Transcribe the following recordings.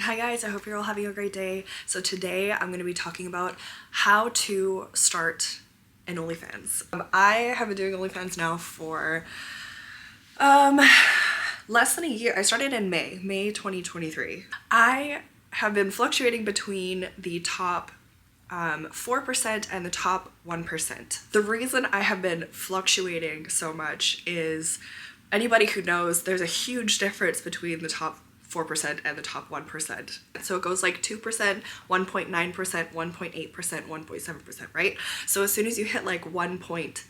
Hi guys, I hope you're all having a great day. So today I'm going to be talking about how to start an OnlyFans. I have been doing OnlyFans now for less than a year. I started in May 2023. I have been fluctuating between the top 4% and the top 1%. The reason I have been fluctuating so much is anybody who knows there's a huge difference between the top 4% and the top 1%. So it goes like 2%, 1.9%, 1.8%, 1.7%, right? So as soon as you hit like 1 point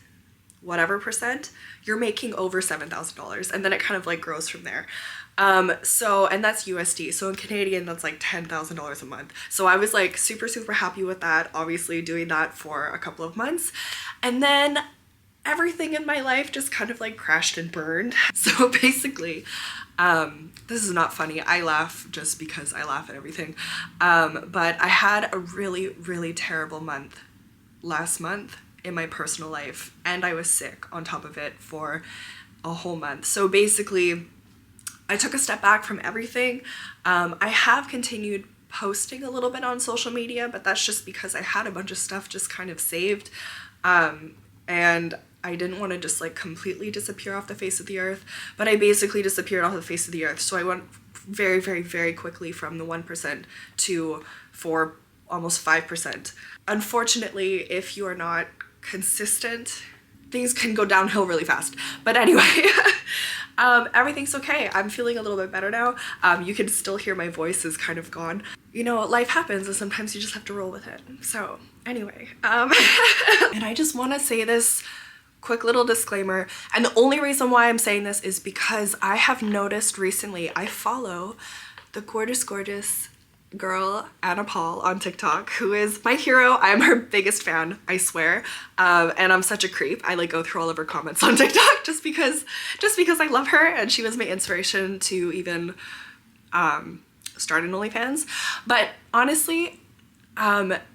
whatever percent, you're making over $7,000, and then it kind of like grows from there. And that's USD. So in Canadian, that's like $10,000 a month. So I was like super happy with that, obviously doing that for a couple of months. And then everything in my life just kind of like crashed and burned. So basically, this is not funny. I laugh just because I laugh at everything. But I had a really terrible month last month in my personal life, and I was sick on top of it for a whole month. So basically, I took a step back from everything. I have continued posting a little bit on social media, but that's just because I had a bunch of stuff just kind of saved. And I didn't want to just like completely disappear off the face of the earth, but I basically disappeared off the face of the earth. So I went very quickly from the 1% to almost 5%. Unfortunately, if you are not consistent, things can go downhill really fast. But anyway, everything's okay. I'm feeling a little bit better now. You can still hear my voice is kind of gone. You know, life happens and sometimes you just have to roll with it. So anyway, and I just want to say this quick little disclaimer, and the only reason why I'm saying this is because I have noticed recently, I follow the gorgeous girl Anna Paul on TikTok, who is my hero. I'm her biggest fan, I swear. And I'm such a creep. I like go through all of her comments on TikTok just because I love her, and she was my inspiration to even start an OnlyFans. But honestly,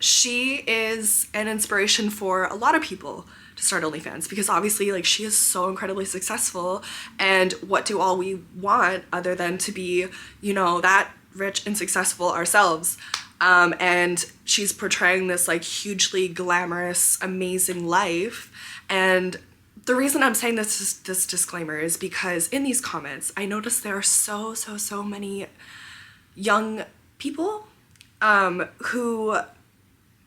she is an inspiration for a lot of people to start OnlyFans, because obviously like she is so incredibly successful, and what do all we want other than to be, you know, that rich and successful ourselves. And she's portraying this like hugely glamorous, amazing life. And the reason I'm saying this disclaimer is because in these comments, I noticed there are so many young people who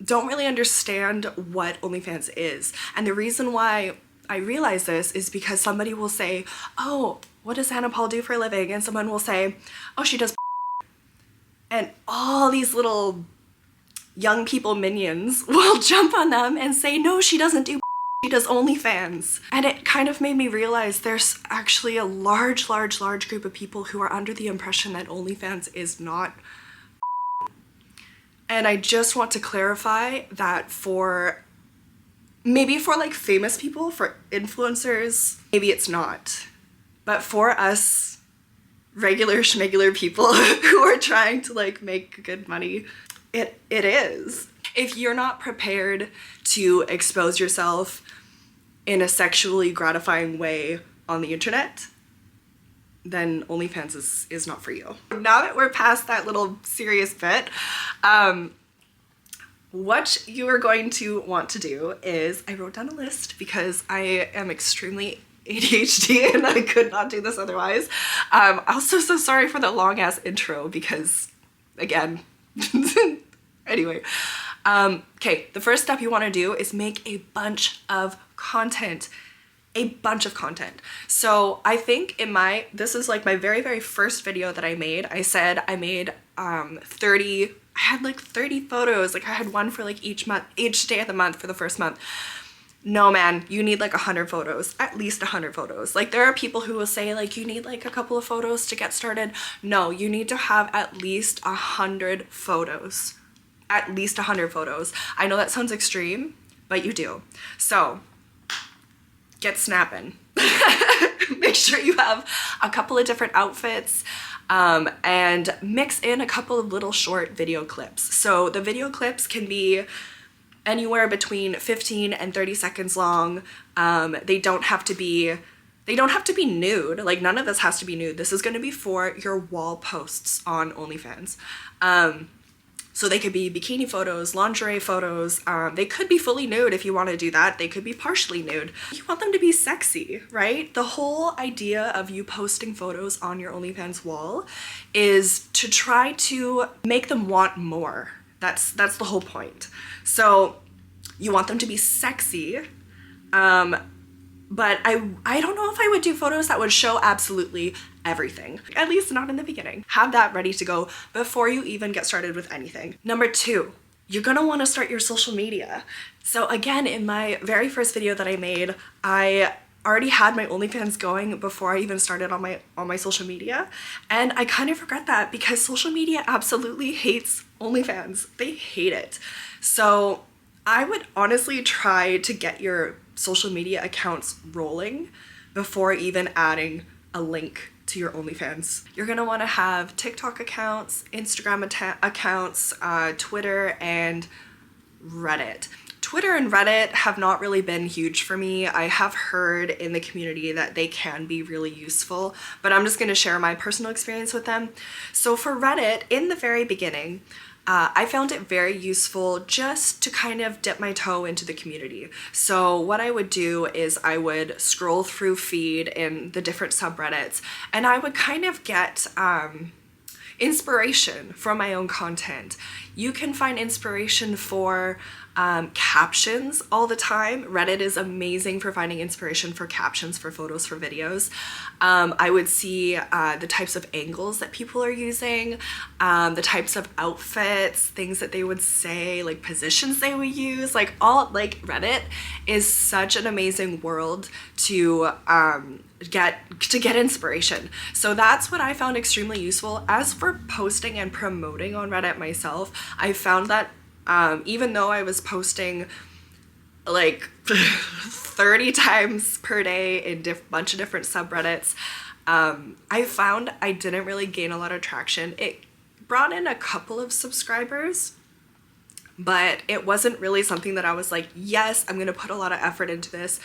don't really understand what OnlyFans is. And the reason why I realize this is because somebody will say, oh, what does Anna Paul do for a living? And someone will say, oh, she does. And all these little young people minions will jump on them and say, no, she doesn't do, she does OnlyFans. And it kind of made me realize there's actually a large group of people who are under the impression that OnlyFans is not. And I just want to clarify that maybe for like famous people, for influencers, maybe it's not. But for us regular schmegular people who are trying to like make good money, it is. If you're not prepared to expose yourself in a sexually gratifying way on the internet, then OnlyFans is not for you. Now that we're past that little serious bit, what you are going to want to do is, I wrote down a list because I am extremely ADHD and I could not do this otherwise. Also so sorry for the long ass intro because, again, anyway. Okay, the first step you want to do is make a bunch of content. So I think this is like my very first video that I made. I said I made 30, I had like 30 photos. Like I had one for like each day of the month for the first month. No man, you need like 100 photos, at least 100 photos. Like there are people who will say like you need like a couple of photos to get started. No, you need to have at least 100 photos. At least 100 photos. I know that sounds extreme, but you do. So get snapping. Make sure you have a couple of different outfits, and mix in a couple of little short video clips. So the video clips can be anywhere between 15 and 30 seconds long. They don't have to be They don't have to be nude. Like, none of this has to be nude. This is going to be for your wall posts on OnlyFans. So they could be bikini photos, lingerie photos. They could be fully nude if you want to do that. They could be partially nude. You want them to be sexy, right? The whole idea of you posting photos on your OnlyFans wall is to try to make them want more. That's the whole point. So you want them to be sexy. But I don't know if I would do photos that would show absolutely everything, at least not in the beginning. Have that ready to go before you even get started with anything. Number 2, you're gonna wanna start your social media. So again, in my very first video that I made, I already had my OnlyFans going before I even started on my social media. And I kind of regret that because social media absolutely hates OnlyFans. They hate it. So I would honestly try to get your social media accounts rolling before even adding a link to your OnlyFans. You're gonna wanna have TikTok accounts, Instagram accounts, Twitter, and Reddit. Twitter and Reddit have not really been huge for me. I have heard in the community that they can be really useful, but I'm just gonna share my personal experience with them. So for Reddit, in the very beginning, I found it very useful just to kind of dip my toe into the community. So what I would do is I would scroll through feed in the different subreddits, and I would kind of get inspiration from my own content. You can find inspiration for captions all the time. Reddit is amazing for finding inspiration for captions for photos, for videos. I would see the types of angles that people are using, the types of outfits, things that they would say, like positions they would use, like Reddit is such an amazing world to get inspiration. So that's what I found extremely useful. As for posting and promoting on Reddit myself, I found that even though I was posting like 30 times per day in bunch of different subreddits, I found I didn't really gain a lot of traction. It brought in a couple of subscribers, but it wasn't really something that I was like, yes, I'm gonna put a lot of effort into this.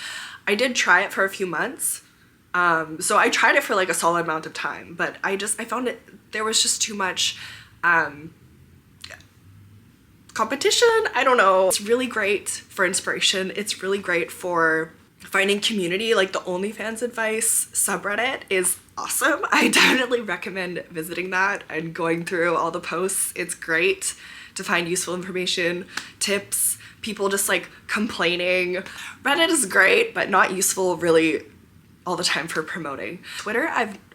I did try it for a few months. So I tried it for like a solid amount of time, but I found there was just too much competition. I don't know. It's really great for inspiration. It's really great for finding community. Like the OnlyFans advice subreddit is awesome. I definitely recommend visiting that and going through all the posts. It's great to find useful information, tips, people just like complaining. Reddit is great, but not useful really all the time for promoting. Twitter,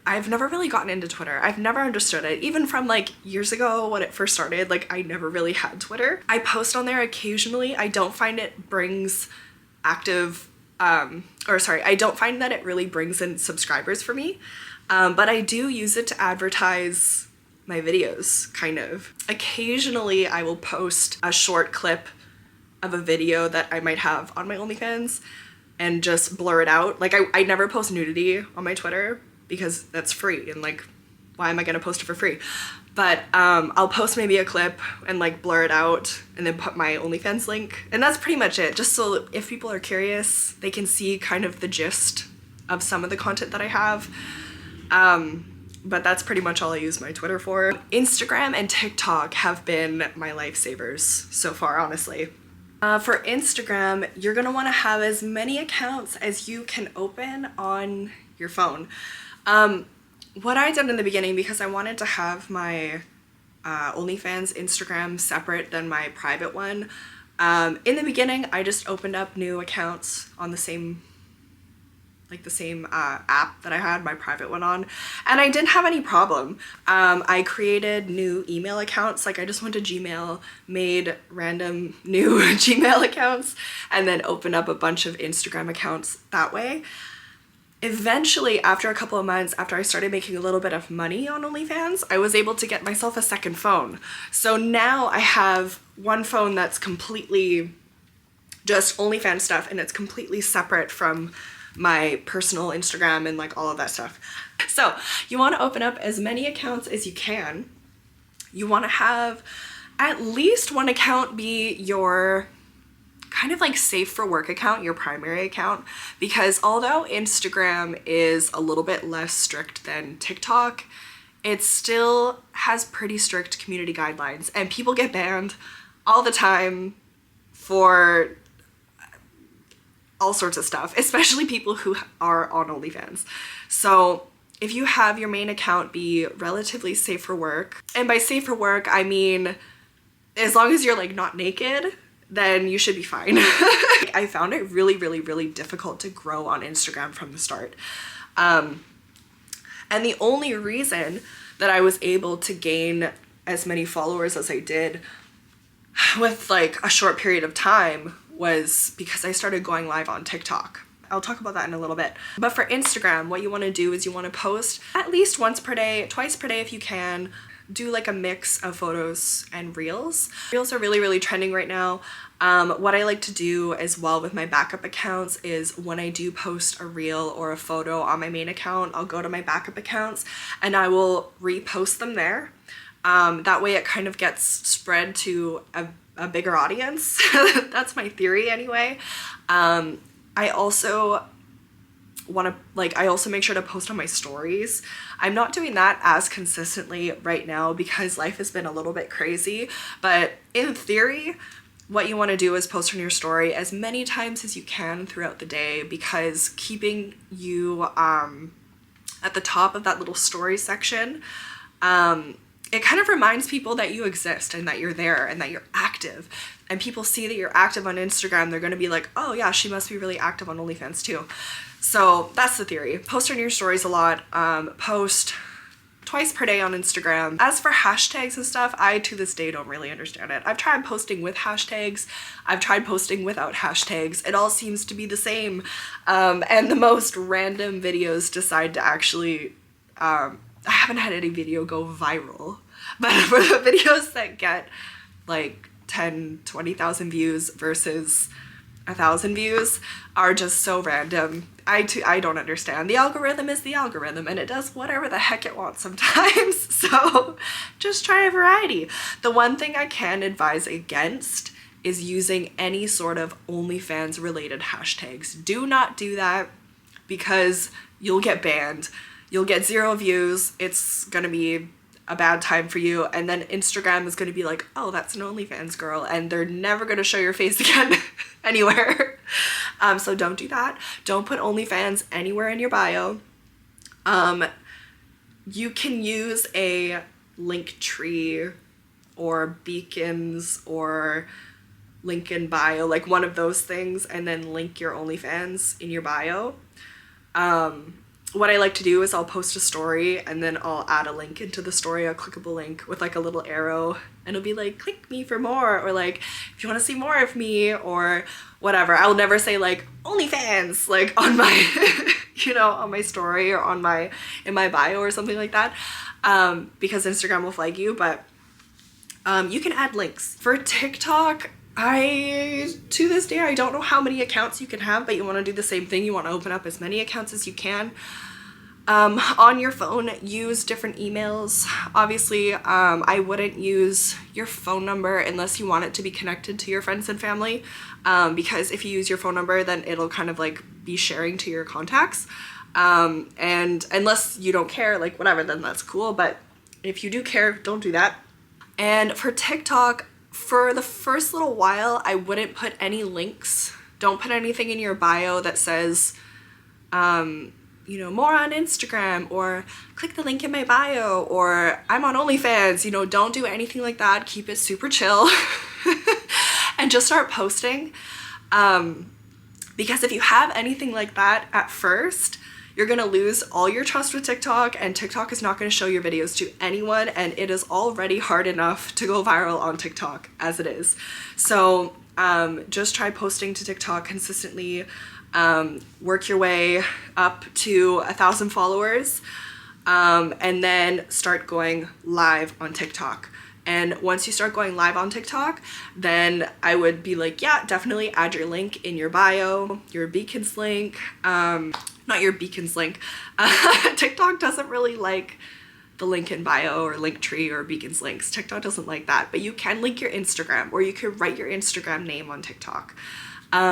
I've never really gotten into Twitter. I've never understood it. Even from like years ago when it first started, like I never really had Twitter. I post on there occasionally. I don't find it brings active, I don't find that it really brings in subscribers for me. But I do use it to advertise my videos, kind of. Occasionally I will post a short clip of a video that I might have on my OnlyFans and just blur it out. Like I never post nudity on my Twitter because that's free, and like, why am I gonna post it for free? But I'll post maybe a clip and like blur it out and then put my OnlyFans link. And that's pretty much it. Just so if people are curious, they can see kind of the gist of some of the content that I have. But that's pretty much all I use my Twitter for. Instagram and TikTok have been my lifesavers so far, honestly. For Instagram, you're gonna wanna have as many accounts as you can open on your phone. What I did in the beginning, because I wanted to have my OnlyFans Instagram separate than my private one, in the beginning I just opened up new accounts on the same app that I had my private one on, and I didn't have any problem. I created new email accounts, like I just went to Gmail, made random new Gmail accounts, and then opened up a bunch of Instagram accounts that way. Eventually, after a couple of months, after I started making a little bit of money on OnlyFans, I was able to get myself a second phone. So now I have one phone that's completely just OnlyFans stuff, and it's completely separate from my personal Instagram and like all of that stuff. So you want to open up as many accounts as you can. You want to have at least one account be your kind of like safe for work account, your primary account, because although Instagram is a little bit less strict than TikTok, it still has pretty strict community guidelines, and people get banned all the time for all sorts of stuff, especially people who are on OnlyFans. So if you have your main account be relatively safe for work, and by safe for work, I mean, as long as you're like not naked, then you should be fine. I found it really, really, really difficult to grow on Instagram from the start. And the only reason that I was able to gain as many followers as I did with like a short period of time was because I started going live on TikTok. I'll talk about that in a little bit. But for Instagram, what you want to do is you want to post at least once per day, twice per day if you can. Do like a mix of photos and reels. Reels are really, really trending right now. What I like to do as well with my backup accounts is when I do post a reel or a photo on my main account, I'll go to my backup accounts and I will repost them there. That way it kind of gets spread to a bigger audience. That's my theory anyway. I also I also make sure to post on my stories. I'm not doing that as consistently right now because life has been a little bit crazy, but in theory, what you want to do is post on your story as many times as you can throughout the day, because keeping you at the top of that little story section, it kind of reminds people that you exist and that you're there and that you're active. And people see that you're active on Instagram, they're going to be like, oh yeah, she must be really active on OnlyFans too. So that's the theory. Post on your stories a lot. Post twice per day on Instagram. As for hashtags and stuff, I to this day don't really understand it. I've tried posting with hashtags. I've tried posting without hashtags. It all seems to be the same. And the most random videos decide to actually, I haven't had any video go viral, but for the videos that get like 10, 20,000 views versus 1,000 views are just so random. I don't understand. The algorithm is the algorithm and it does whatever the heck it wants sometimes. So just try a variety. The one thing I can advise against is using any sort of OnlyFans related hashtags. Do not do that because you'll get banned. You'll get 0 views. It's gonna be a bad time for you, and then Instagram is going to be like, oh, that's an OnlyFans girl, and they're never going to show your face again anywhere. So don't do that. Don't put OnlyFans anywhere in your bio. You can use a link tree or beacons or link in bio, like one of those things, and then link your OnlyFans in your bio. What I like to do is I'll post a story and then I'll add a link into the story, a clickable link with like a little arrow, and it'll be like, click me for more, or like, if you want to see more of me or whatever. I'll never say like OnlyFans like on my, you know, on my story or on my, in my bio or something like that, because Instagram will flag you, but you can add links. For TikTok, to this day, I don't know how many accounts you can have, but you want to do the same thing. You want to open up as many accounts as you can. On your phone, use different emails. Obviously, I wouldn't use your phone number unless you want it to be connected to your friends and family, because if you use your phone number, then it'll kind of like be sharing to your contacts. And unless you don't care, like whatever, then that's cool. But if you do care, don't do that. And for TikTok, for the first little while, I wouldn't put any links. Don't put anything in your bio that says, you know, more on Instagram, or click the link in my bio, or I'm on OnlyFans. You know, don't do anything like that. Keep it super chill and just start posting. Because if you have anything like that at first, you're gonna lose all your trust with TikTok, and TikTok is not gonna show your videos to anyone, and it is already hard enough to go viral on TikTok as it is. So just try posting to TikTok consistently. Work your way up to 1,000 followers, and then start going live on TikTok. And once you start going live on TikTok, then I would be like, yeah, definitely add your link in your bio, your beacons link, not your beacons link. TikTok doesn't really like the link in bio or Linktree or Beacon's links. TikTok doesn't like that, but you can link your Instagram, or you could write your Instagram name on TikTok.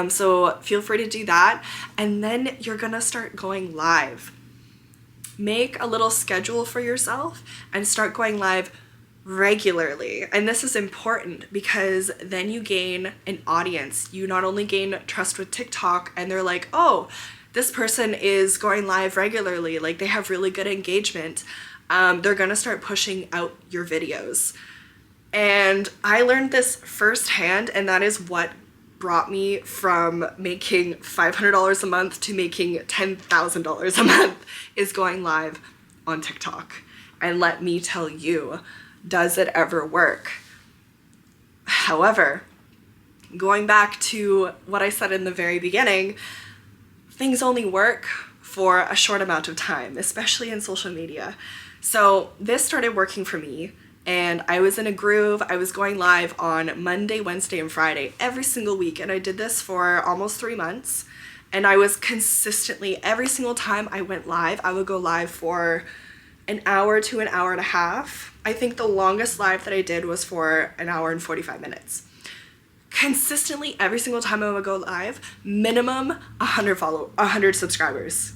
So feel free to do that. And then you're gonna start going live. Make a little schedule for yourself and start going live regularly. And this is important because then you gain an audience. You not only gain trust with TikTok, and they're like, oh, this person is going live regularly, like they have really good engagement. They're gonna start pushing out your videos. And I learned this firsthand, and that is what brought me from making $500 a month to making $10,000 a month, is going live on TikTok. And let me tell you, does it ever work? However, going back to what I said in the very beginning, things only work for a short amount of time, especially in social media. So this started working for me, and I was in a groove. I was going live on Monday, Wednesday, and Friday every single week, and I did this for almost 3 months. And I was consistently, every single time I went live, I would go live for an hour to an hour and a half. I think the longest live that I did was for an hour and 45 minutes. Consistently, every single time I would go live, minimum 100 subscribers.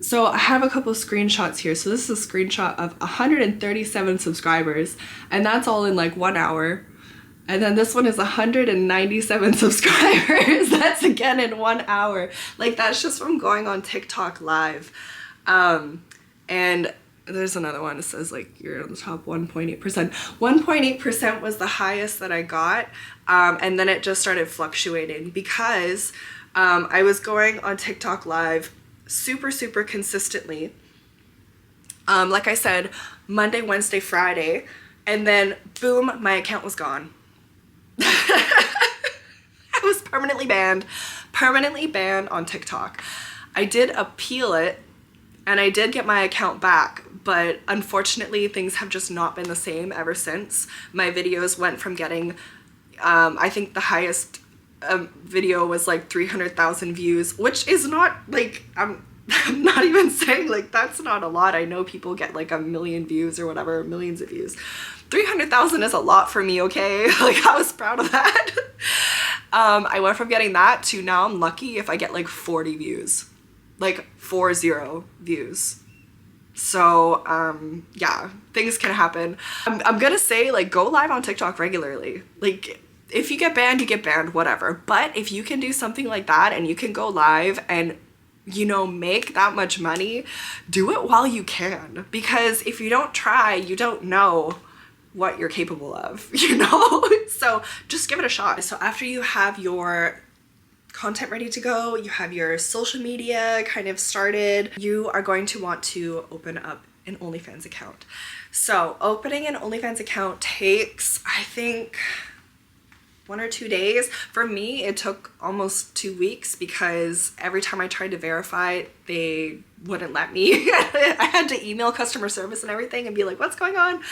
So I have a couple screenshots here. So this is a screenshot of 137 subscribers, and that's all in like 1 hour. And then this one is 197 subscribers. That's again in 1 hour. Like, that's just from going on TikTok live. And there's another one that says like you're on the top 1.8%. 1.8% was the highest that I got. And then it just started fluctuating because I was going on TikTok live super consistently. Like I said, Monday, Wednesday, Friday, and then boom, my account was gone. I was permanently banned on TikTok. I did appeal it, and I did get my account back, but unfortunately things have just not been the same ever since. My videos went from getting, I think the highest video was like 300,000 views, which is not like, I'm not even saying like that's not a lot. I know people get like 1 million views or whatever, millions of views. 300,000 is a lot for me, okay? Like, I was proud of that. I went from getting that to now I'm lucky if I get like 40 views, like 40 views. So yeah, things can happen. I'm gonna say, like, go live on TikTok regularly. Like, if you get banned, you get banned, whatever. But if you can do something like that and you can go live and, you know, make that much money, do it while you can. Because if you don't try, you don't know what you're capable of, you know? So just give it a shot. So after you have your content ready to go, you have your social media kind of started, you are going to want to open up an Onlyfans account. So opening an Onlyfans account takes, I think, 1 or 2 days. For me, it took almost 2 weeks because every time I tried to verify, they wouldn't let me. I had to email customer service and everything and be like, what's going on?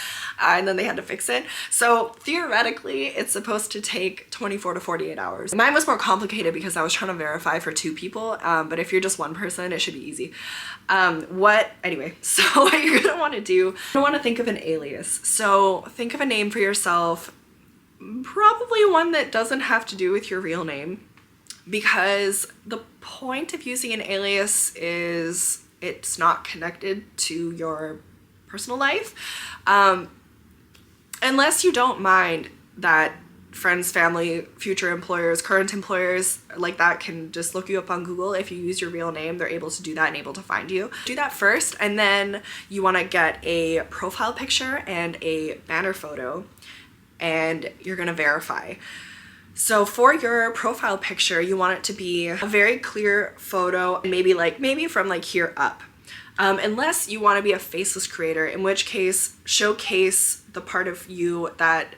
And then they had to fix it. So theoretically, it's supposed to take 24 to 48 hours. Mine was more complicated because I was trying to verify for 2 people. But if you're just 1 person, it should be easy. Anyway, so what you're gonna wanna do, you're gonna wanna think of an alias. So think of a name for yourself. Probably one that doesn't have to do with your real name, because the point of using an alias is it's not connected to your personal life. Unless you don't mind that friends, family, future employers, current employers like that can just look you up on Google. If you use your real name, they're able to do that and able to find you. Do that first, and then you want to get a profile picture and a banner photo, and you're gonna verify. So for your profile picture, you want it to be a very clear photo, maybe from like here up. Unless you want to be a faceless creator, in which case showcase the part of you that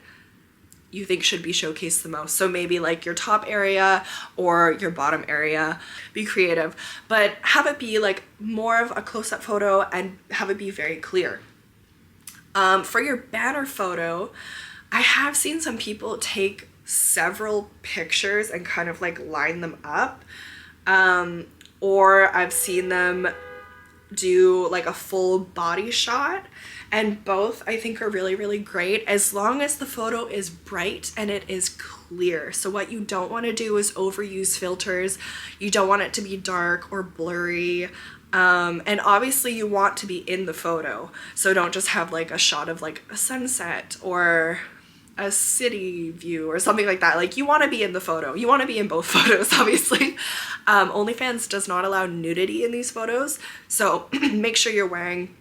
you think should be showcased the most. So maybe like your top area or your bottom area. Be creative, but have it be like more of a close-up photo and have it be very clear. For your banner photo, I have seen some people take several pictures and kind of like line them up, or I've seen them do like a full body shot, and both I think are really, really great as long as the photo is bright and it is clear. So what you don't want to do is overuse filters. You don't want it to be dark or blurry. And obviously you want to be in the photo. So don't just have like a shot of like a sunset or a city view or something like that. Like, you want to be in the photo. You want to be in both photos, obviously. OnlyFans does not allow nudity in these photos. So make sure you're wearing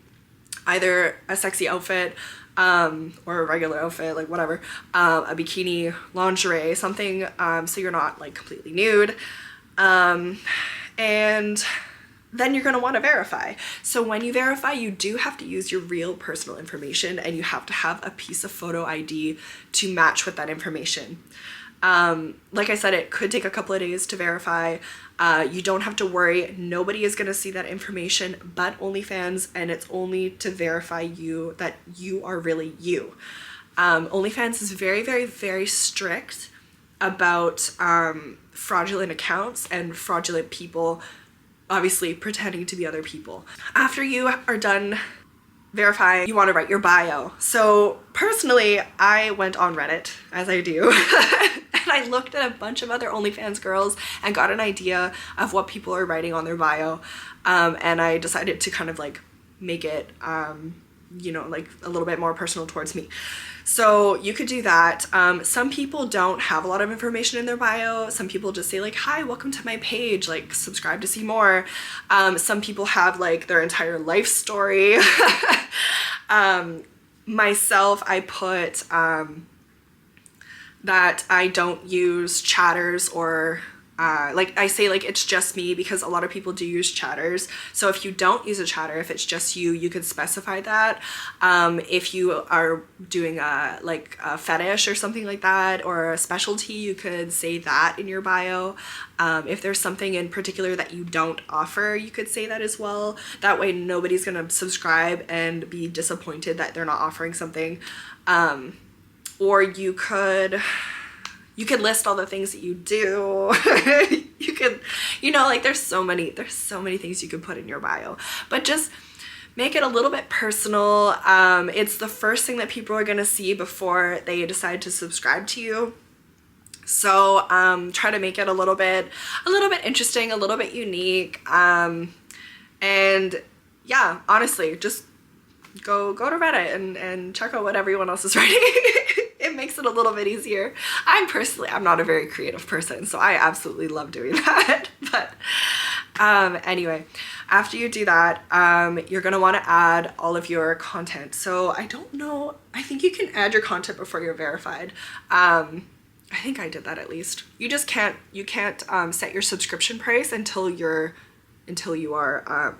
either a sexy outfit or a regular outfit, like whatever, a bikini, lingerie, something, so you're not like completely nude. And then you're going to want to verify. So when you verify, you do have to use your real personal information, and you have to have a piece of photo ID to match with that information. Like I said, it could take a couple of days to verify. You don't have to worry. Nobody is going to see that information but OnlyFans, and it's only to verify you that you are really you. OnlyFans is very, very, very strict about fraudulent accounts and fraudulent people obviously pretending to be other people. After you are done verifying, you want to write your bio. So personally, I went on Reddit, as I do, and I looked at a bunch of other OnlyFans girls and got an idea of what people are writing on their bio, and I decided to kind of like make it you know, like a little bit more personal towards me. So you could do that. Some people don't have a lot of information in their bio. Some people just say like, hi, welcome to my page, like subscribe to see more. Some people have like their entire life story. Myself, I put that I don't use chatters or like I say, like it's just me, because a lot of people do use chatters. So if you don't use a chatter, if it's just you, you could specify that. If you are doing like a fetish or something like that, or a specialty, you could say that in your bio. If there's something in particular that you don't offer, you could say that as well. That way nobody's gonna subscribe and be disappointed that they're not offering something. Or you could list all the things that you do. You could, you know, like there's so many things you could put in your bio, but just make it a little bit personal. It's the first thing that people are going to see before they decide to subscribe to you. So try to make it a little bit interesting, a little bit unique. And yeah, honestly, just go to Reddit and check out what everyone else is writing. It makes it a little bit easier. I'm not a very creative person, so I absolutely love doing that. But anyway, after you do that, you're gonna want to add all of your content. So I don't know, I think you can add your content before you're verified. I think I did that at least. You can't set your subscription price until you are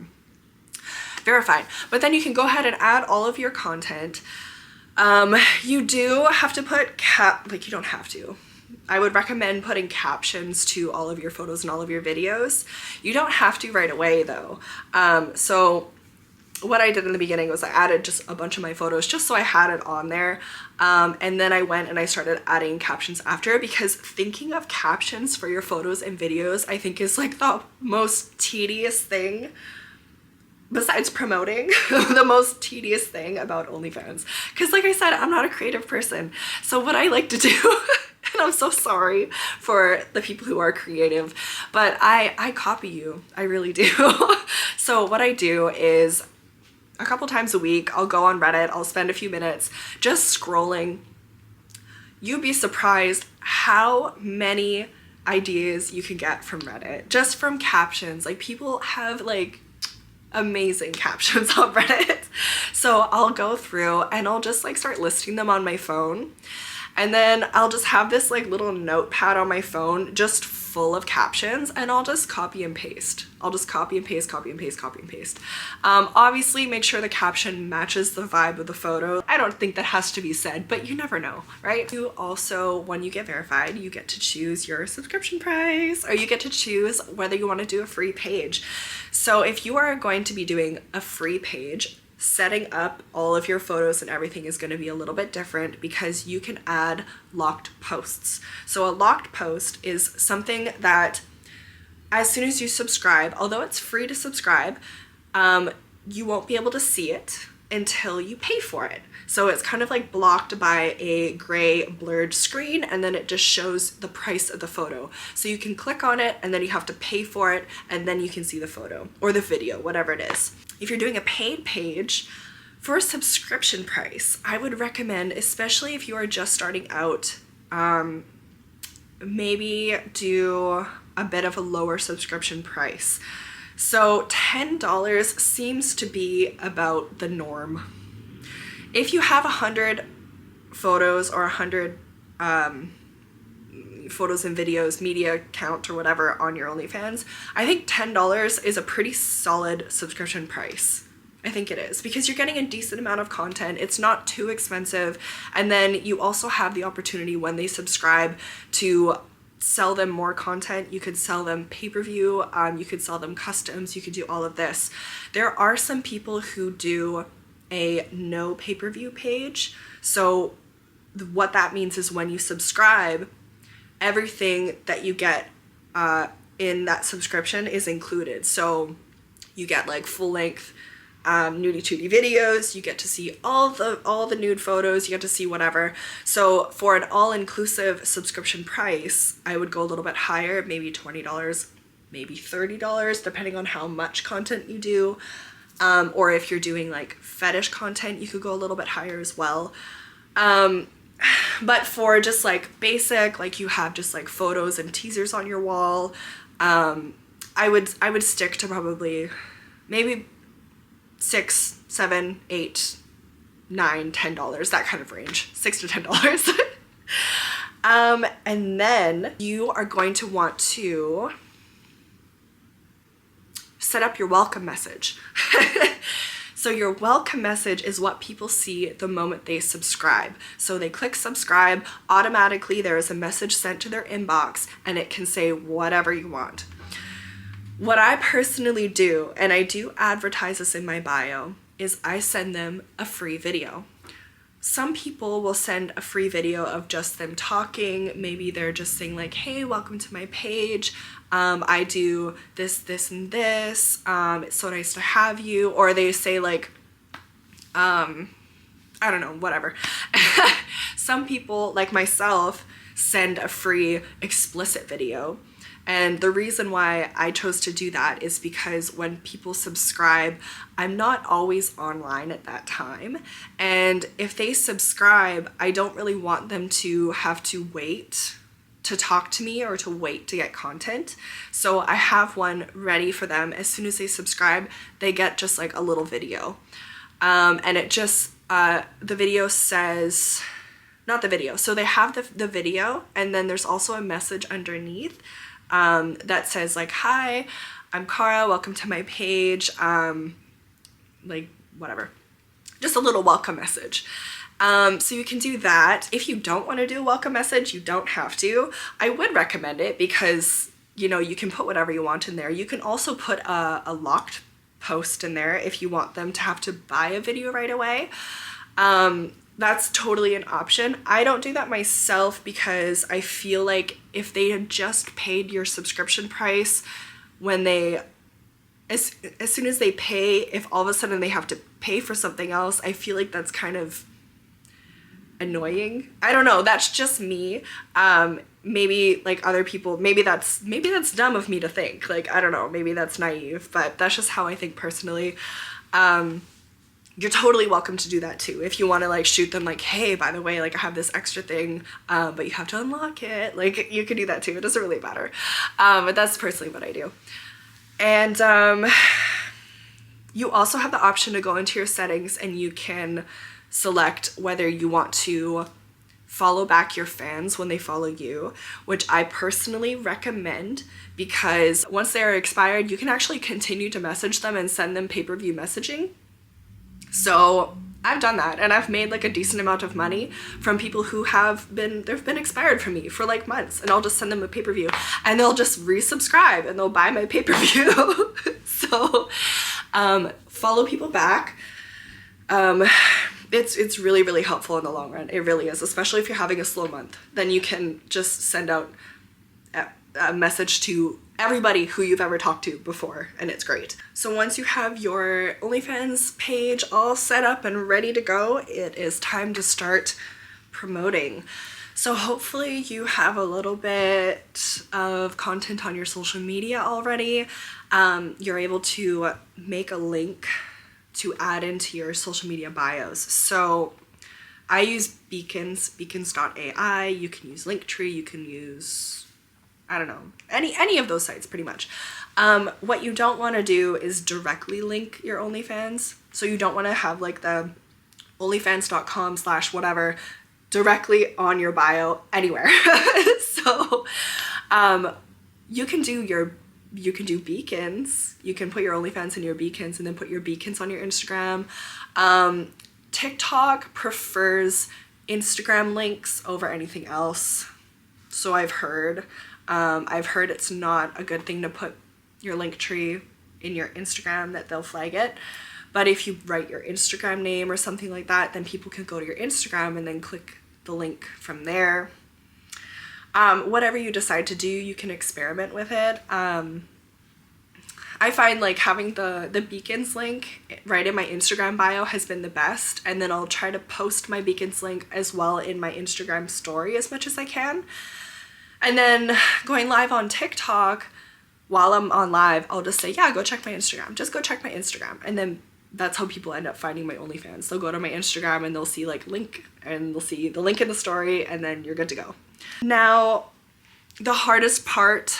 verified. But then you can go ahead and add all of your content. You do have to put you don't have to. I would recommend putting captions to all of your photos and all of your videos. You don't have to right away though. So what I did in the beginning was I added just a bunch of my photos just so I had it on there. And then I went and I started adding captions after, because thinking of captions for your photos and videos, I think is like the most tedious thing. Besides promoting, the most tedious thing about OnlyFans. Because like I said, I'm not a creative person. So what I like to do, and I'm so sorry for the people who are creative, but I copy you. I really do. So what I do is a couple times a week, I'll go on Reddit, I'll spend a few minutes just scrolling. You'd be surprised how many ideas you can get from Reddit, just from captions. Like, people have like amazing captions on Reddit. So I'll go through and I'll just like start listing them on my phone, and then I'll just have this like little notepad on my phone just full of captions, and I'll just copy and paste. I'll just copy and paste, copy and paste, copy and paste. Obviously make sure the caption matches the vibe of the photo. I don't think that has to be said, but you never know, right? You also, when you get verified, you get to choose your subscription price, or you get to choose whether you want to do a free page. So if you are going to be doing a free page, setting up all of your photos and everything is going to be a little bit different, because you can add locked posts. So a locked post is something that as soon as you subscribe, although it's free to subscribe, you won't be able to see it until you pay for it. So it's kind of like blocked by a gray blurred screen, and then it just shows the price of the photo. So you can click on it and then you have to pay for it, and then you can see the photo or the video, whatever it is. If you're doing a paid page, for a subscription price, I would recommend, especially if you are just starting out, maybe do a bit of a lower subscription price. So $10 seems to be about the norm. If you have 100 photos or 100 photos and videos, media count or whatever on your OnlyFans, I think $10 is a pretty solid subscription price. I think it is, because you're getting a decent amount of content. It's not too expensive. And then you also have the opportunity when they subscribe to sell them more content. You could sell them pay-per-view, you could sell them customs, you could do all of this. There are some people who do a no pay-per-view page. So what that means is when you subscribe, everything that you get in that subscription is included. So you get like full-length nudie tootie videos, you get to see all the nude photos, you get to see whatever. So for an all-inclusive subscription price, I would go a little bit higher, maybe $20, maybe $30, depending on how much content you do. Or if you're doing like fetish content, you could go a little bit higher as well. But for just like basic, like you have just like photos and teasers on your wall, I would stick to probably maybe $6, $7, $8, $9, $10, that kind of range, $6 to $10. And then you are going to want to set up your welcome message. So your welcome message is what people see the moment they subscribe. So they click subscribe, automatically there is a message sent to their inbox, and it can say whatever you want. What I personally do, and I do advertise this in my bio, is I send them a free video. Some people will send a free video of just them talking. Maybe they're just saying like, hey, welcome to my page. I do this, this, and this. It's so nice to have you. Or they say like, I don't know, whatever. Some people, like myself, send a free explicit video. And the reason why I chose to do that is because when people subscribe, I'm not always online at that time. And if they subscribe, I don't really want them to have to wait to talk to me or to wait to get content. So I have one ready for them. As soon as they subscribe, they get just like a little video. And it just, the video says, not the video. So they have the video, and then there's also a message underneath that says like, hi, I'm Cara, welcome to my page, like whatever, just a little welcome message. So you can do that. If you don't want to do a welcome message, you don't have to. I would recommend it because, you know, you can put whatever you want in there. You can also put a locked post in there if you want them to have to buy a video right away. That's totally an option. I don't do that myself because I feel like if they had just paid your subscription price, when they, as soon as they pay, if all of a sudden they have to pay for something else, I feel like that's kind of annoying. I don't know, that's just me. Maybe like other people, maybe that's dumb of me to think, like, I don't know, maybe that's naive, but that's just how I think personally. You're totally welcome to do that too. If you want to like shoot them like, hey, by the way, like I have this extra thing, but you have to unlock it. Like you could do that too. It doesn't really matter. But that's personally what I do. And you also have the option to go into your settings and you can select whether you want to follow back your fans when they follow you, which I personally recommend because once they're expired, you can actually continue to message them and send them pay-per-view messaging. So I've done that and I've made like a decent amount of money from people who they've been expired from me for like months, and I'll just send them a pay-per-view and they'll just resubscribe and they'll buy my pay-per-view. So follow people back. It's really, really helpful in the long run. It really is, especially if you're having a slow month. Then you can just send out a message to everybody who you've ever talked to before, and it's great. So once you have your OnlyFans page all set up and ready to go, it is time to start promoting. So hopefully you have a little bit of content on your social media already. You're able to make a link to add into your social media bios. So I use beacons.ai, you can use Linktree, you can use, I don't know, any of those sites pretty much. What you don't want to do is directly link your OnlyFans. So you don't want to have like the onlyfans.com/whatever directly on your bio anywhere. So you can do beacons. You can put your OnlyFans in your beacons and then put your beacons on your Instagram. TikTok prefers Instagram links over anything else. So I've heard it's not a good thing to put your Linktree in your Instagram, that they'll flag it. But if you write your Instagram name or something like that, then people can go to your Instagram and then click the link from there. Whatever you decide to do, you can experiment with it. I find like having the beacons link right in my Instagram bio has been the best, and then I'll try to post my beacons link as well in my Instagram story as much as I can. And then going live on TikTok, while I'm on live, I'll just say, yeah, go check my Instagram. Just go check my Instagram. And then that's how people end up finding my OnlyFans. They'll go to my Instagram and they'll see like link, and they'll see the link in the story, and then you're good to go. Now, the hardest part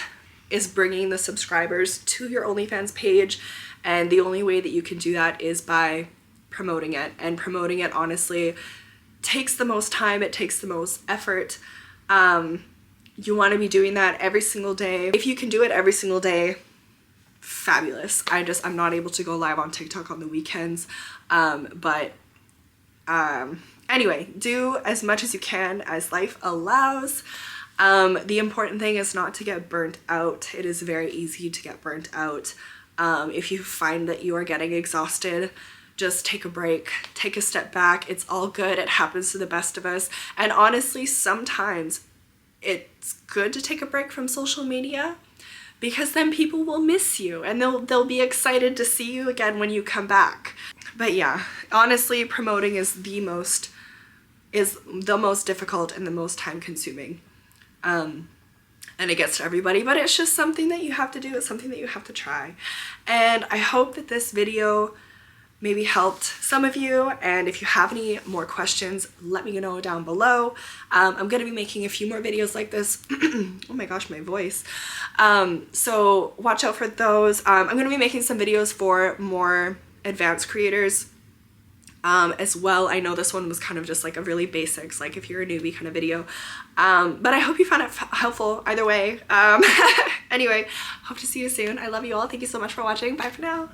is bringing the subscribers to your OnlyFans page, and the only way that you can do that is by promoting it. And promoting it honestly takes the most time, it takes the most effort. You want to be doing that every single day. If you can do it every single day, fabulous. I'm not able to go live on TikTok on the weekends, but anyway, do as much as you can as life allows. The important thing is not to get burnt out. It is very easy to get burnt out. If you find that you are getting exhausted, just take a break, take a step back. It's all good. It happens to the best of us. And honestly, sometimes it's good to take a break from social media, because then people will miss you and they'll be excited to see you again when you come back. But yeah, honestly, promoting is the most difficult and the most time consuming. And it gets to everybody, but it's just something that you have to do. It's something that you have to try. And I hope that this video maybe helped some of you, and if you have any more questions, let me know down below. I'm gonna be making a few more videos like this. Oh my gosh, my voice. So watch out for those. I'm gonna be making some videos for more advanced creators as well. I know this one was kind of just like a really basics, like if you're a newbie kind of video, but I hope you found it helpful either way. Anyway, hope to see you soon. I love you all. Thank you so much for watching. Bye for now.